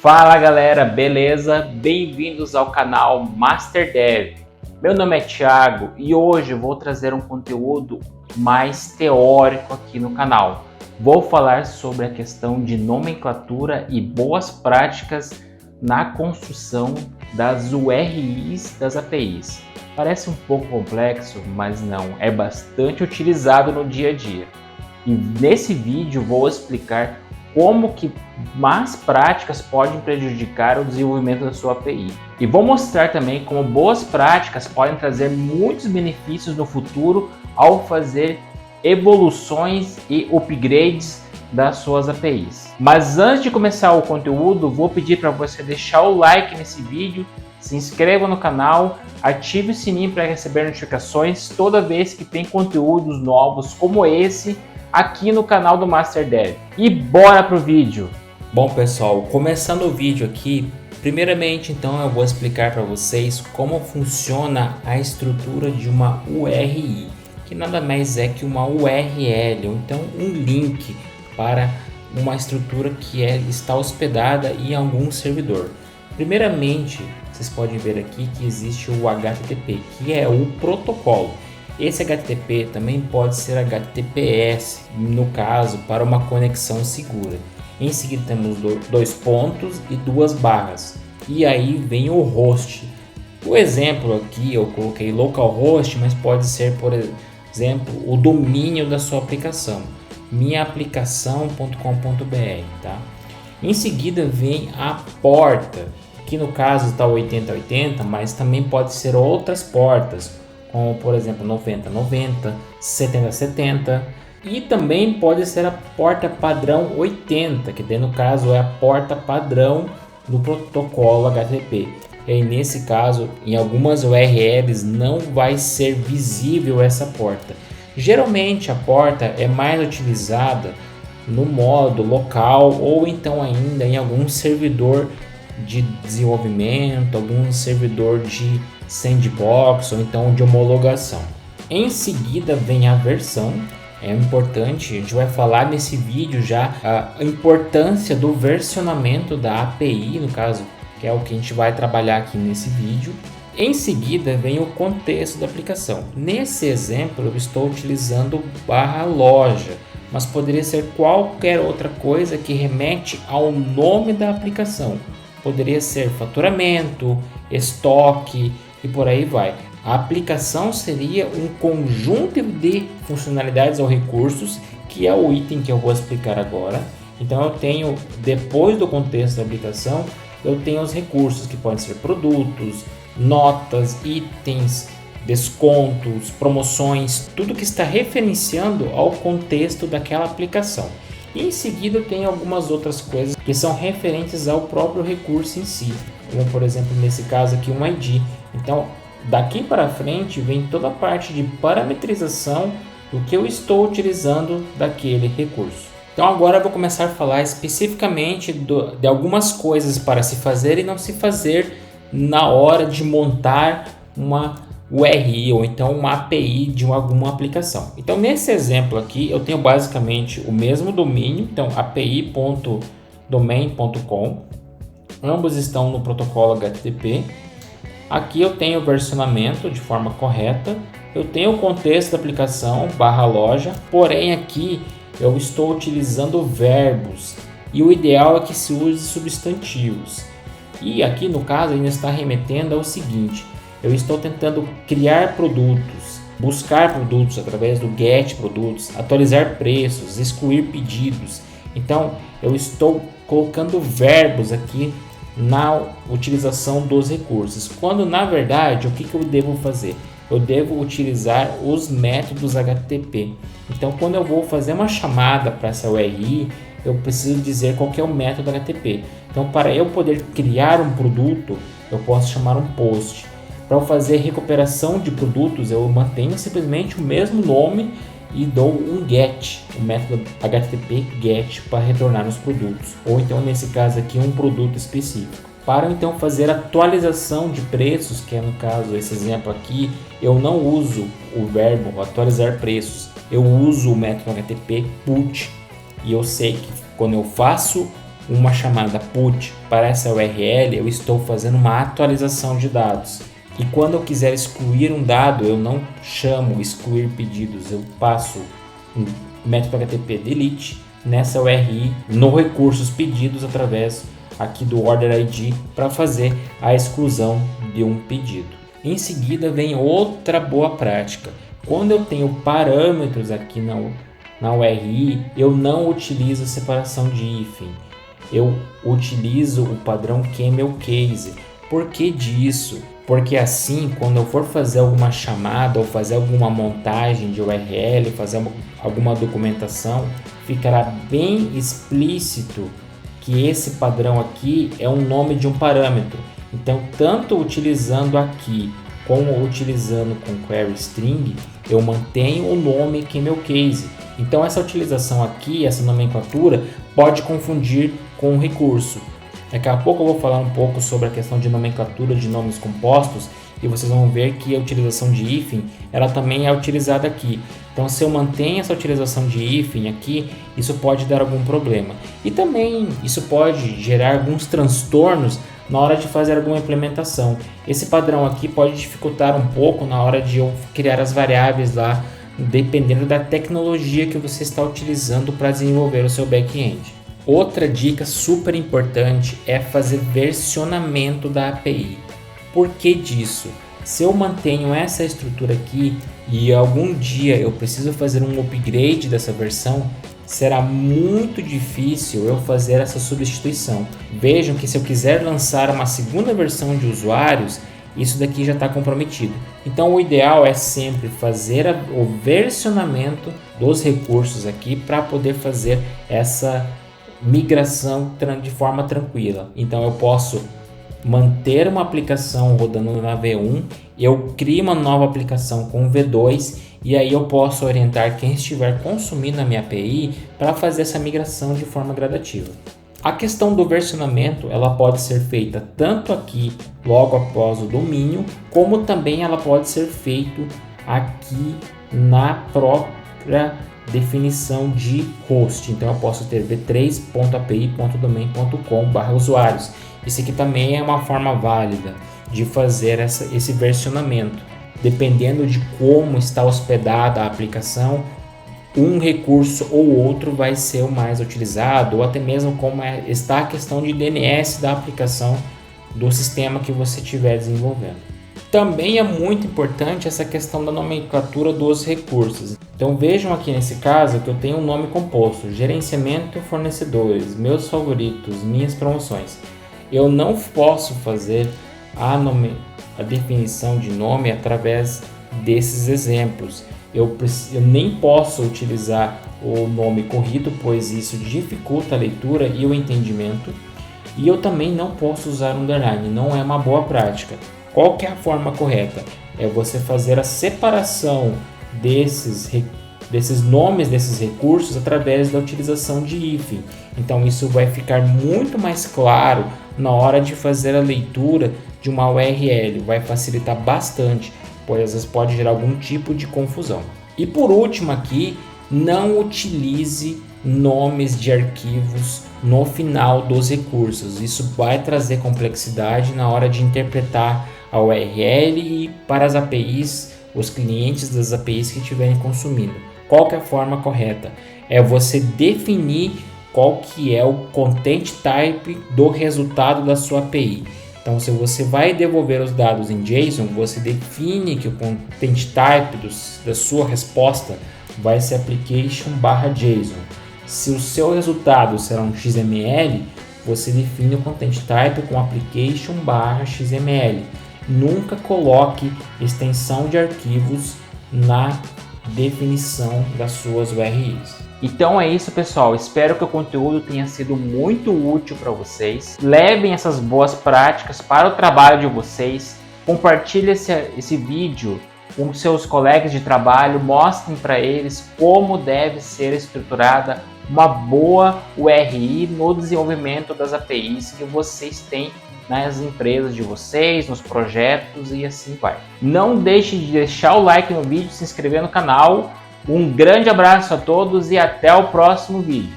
Fala galera, beleza? Bem-vindos ao canal Master Dev. Meu nome é Thiago e hoje eu vou trazer um conteúdo mais teórico aqui no canal. Vou falar sobre a questão de nomenclatura e boas práticas na construção das URIs das APIs. Parece um pouco complexo, mas não, é bastante utilizado no dia a dia. E nesse vídeo vou explicar como que más práticas podem prejudicar o desenvolvimento da sua API. E vou mostrar também como boas práticas podem trazer muitos benefícios no futuro ao fazer evoluções e upgrades das suas APIs. Mas antes de começar o conteúdo, vou pedir para você deixar o like nesse vídeo, se inscreva no canal, ative o sininho para receber notificações toda vez que tem conteúdos novos como esse aqui no canal do Master Dev. E bora pro vídeo! Bom pessoal, começando o vídeo aqui, primeiramente então eu vou explicar para vocês como funciona a estrutura de uma URI, que nada mais é que uma URL, ou então um link para uma estrutura que está hospedada em algum servidor. Primeiramente, vocês podem ver aqui que existe o HTTP, que é o protocolo. Esse HTTP também pode ser HTTPS, no caso, para uma conexão segura. Em seguida temos dois pontos e duas barras. E aí vem o host. O exemplo aqui eu coloquei localhost, mas pode ser, por exemplo, o domínio da sua aplicação. minhaaplicação.com.br, tá? Em seguida vem a porta, que no caso está 8080, mas também pode ser outras portas, como por exemplo 9090, 7070, e também pode ser a porta padrão 80, que daí no caso é a porta padrão do protocolo HTTP. E aí, nesse caso, em algumas URLs não vai ser visível essa porta. Geralmente a porta é mais utilizada no modo local ou então ainda em algum servidor de desenvolvimento, algum servidor de sandbox ou então de homologação. Em seguida vem a versão. É importante, a gente vai falar nesse vídeo já a importância do versionamento da API, no caso, que é o que a gente vai trabalhar aqui nesse vídeo. Em seguida vem o contexto da aplicação. Nesse exemplo eu estou utilizando /loja, mas poderia ser qualquer outra coisa que remete ao nome da aplicação. Poderia ser faturamento, estoque e por aí vai. A aplicação seria um conjunto de funcionalidades ou recursos, que é o item que eu vou explicar agora. Então eu tenho, depois do contexto da aplicação, eu tenho os recursos que podem ser produtos, notas, itens, descontos, promoções, tudo que está referenciando ao contexto daquela aplicação. E em seguida eu tenho algumas outras coisas que são referentes ao próprio recurso em si, como por exemplo nesse caso aqui um ID. Então daqui para frente vem toda a parte de parametrização do que eu estou utilizando daquele recurso. Então agora eu vou começar a falar especificamente de algumas coisas para se fazer e não se fazer na hora de montar uma URI ou então uma API de alguma aplicação. Então nesse exemplo aqui eu tenho basicamente o mesmo domínio, então api.domain.com, ambos estão no protocolo HTTP. Aqui eu tenho o versionamento de forma correta, eu tenho o contexto da aplicação /loja, porém aqui eu estou utilizando verbos e o ideal é que se use substantivos. E aqui no caso ainda está remetendo ao seguinte: eu estou tentando criar produtos, buscar produtos através do get produtos, atualizar preços, excluir pedidos. Então eu estou colocando verbos aqui na utilização dos recursos, quando na verdade o que eu devo fazer? Eu devo utilizar os métodos HTTP. Então quando eu vou fazer uma chamada para essa URI, eu preciso dizer qual que é o método HTTP. Então para eu poder criar um produto, eu posso chamar um post. Para eu fazer recuperação de produtos, eu mantenho simplesmente o mesmo nome e dou um get, o método HTTP get, para retornar os produtos, ou então nesse caso aqui um produto específico. Para então fazer atualização de preços, que é no caso esse exemplo aqui, eu não uso o verbo atualizar preços, eu uso o método HTTP put, e eu sei que quando eu faço uma chamada put para essa URL, eu estou fazendo uma atualização de dados. E quando eu quiser excluir um dado, eu não chamo excluir pedidos, eu passo um método HTTP delete nessa URI no recursos pedidos através aqui do order ID para fazer a exclusão de um pedido. Em seguida vem outra boa prática. Quando eu tenho parâmetros aqui na URI, eu não utilizo separação de hífen. Eu utilizo o padrão camel case. Por que disso? Porque assim, quando eu for fazer alguma chamada ou fazer alguma montagem de URL, fazer alguma documentação, ficará bem explícito que esse padrão aqui é um nome de um parâmetro. Então, tanto utilizando aqui como utilizando com query string, eu mantenho o nome camel case. Então, essa utilização aqui, essa nomenclatura, pode confundir com o recurso. Daqui a pouco eu vou falar um pouco sobre a questão de nomenclatura de nomes compostos e vocês vão ver que a utilização de hífen ela também é utilizada aqui. Então, se eu mantenho essa utilização de hífen aqui, isso pode dar algum problema. E também isso pode gerar alguns transtornos na hora de fazer alguma implementação. Esse padrão aqui pode dificultar um pouco na hora de eu criar as variáveis lá, dependendo da tecnologia que você está utilizando para desenvolver o seu back-end. Outra dica super importante é fazer versionamento da API. Por que disso? Se eu mantenho essa estrutura aqui e algum dia eu preciso fazer um upgrade dessa versão, será muito difícil eu fazer essa substituição. Vejam que se eu quiser lançar uma segunda versão de usuários, isso daqui já está comprometido. Então o ideal é sempre fazer o versionamento dos recursos aqui para poder fazer essa migração de forma tranquila. Então eu posso manter uma aplicação rodando na V1, eu crio uma nova aplicação com V2 e aí eu posso orientar quem estiver consumindo a minha API para fazer essa migração de forma gradativa. A questão do versionamento ela pode ser feita tanto aqui logo após o domínio, como também ela pode ser feita aqui na própria definição de host. Então eu posso ter v3.api.domain.com/usuários. Isso aqui também é uma forma válida de fazer esse versionamento. Dependendo de como está hospedada a aplicação, um recurso ou outro vai ser o mais utilizado, ou até mesmo como está a questão de DNS da aplicação do sistema que você estiver desenvolvendo. Também é muito importante essa questão da nomenclatura dos recursos. Então vejam aqui nesse caso que eu tenho um nome composto, gerenciamento fornecedores, meus favoritos, minhas promoções. Eu não posso fazer a definição de nome através desses exemplos. Eu nem posso utilizar o nome corrido, pois isso dificulta a leitura e o entendimento. E eu também não posso usar underline, não é uma boa prática. Qual que é a forma correta? É você fazer a separação desses nomes desses recursos através da utilização de hífen. Então isso vai ficar muito mais claro na hora de fazer a leitura de uma URL, vai facilitar bastante, pois às vezes pode gerar algum tipo de confusão. E por último aqui, não utilize nomes de arquivos no final dos recursos. Isso vai trazer complexidade na hora de interpretar a URL e para as APIs, os clientes das APIs que estiverem consumindo. Qual que é a forma correta? É você definir qual que é o content type do resultado da sua API. Então, se você vai devolver os dados em JSON, você define que o content type da sua resposta vai ser application/JSON. Se o seu resultado será um XML, você define o content type com application/XML. Nunca coloque extensão de arquivos na definição das suas URIs. Então é isso, pessoal, espero que o conteúdo tenha sido muito útil para vocês. Levem essas boas práticas para o trabalho de vocês, compartilhe esse vídeo com seus colegas de trabalho, mostrem para eles como deve ser estruturada uma boa URI no desenvolvimento das APIs que vocês têm nas empresas de vocês, nos projetos e assim vai. Não deixe de deixar o like no vídeo, se inscrever no canal. Um grande abraço a todos e até o próximo vídeo.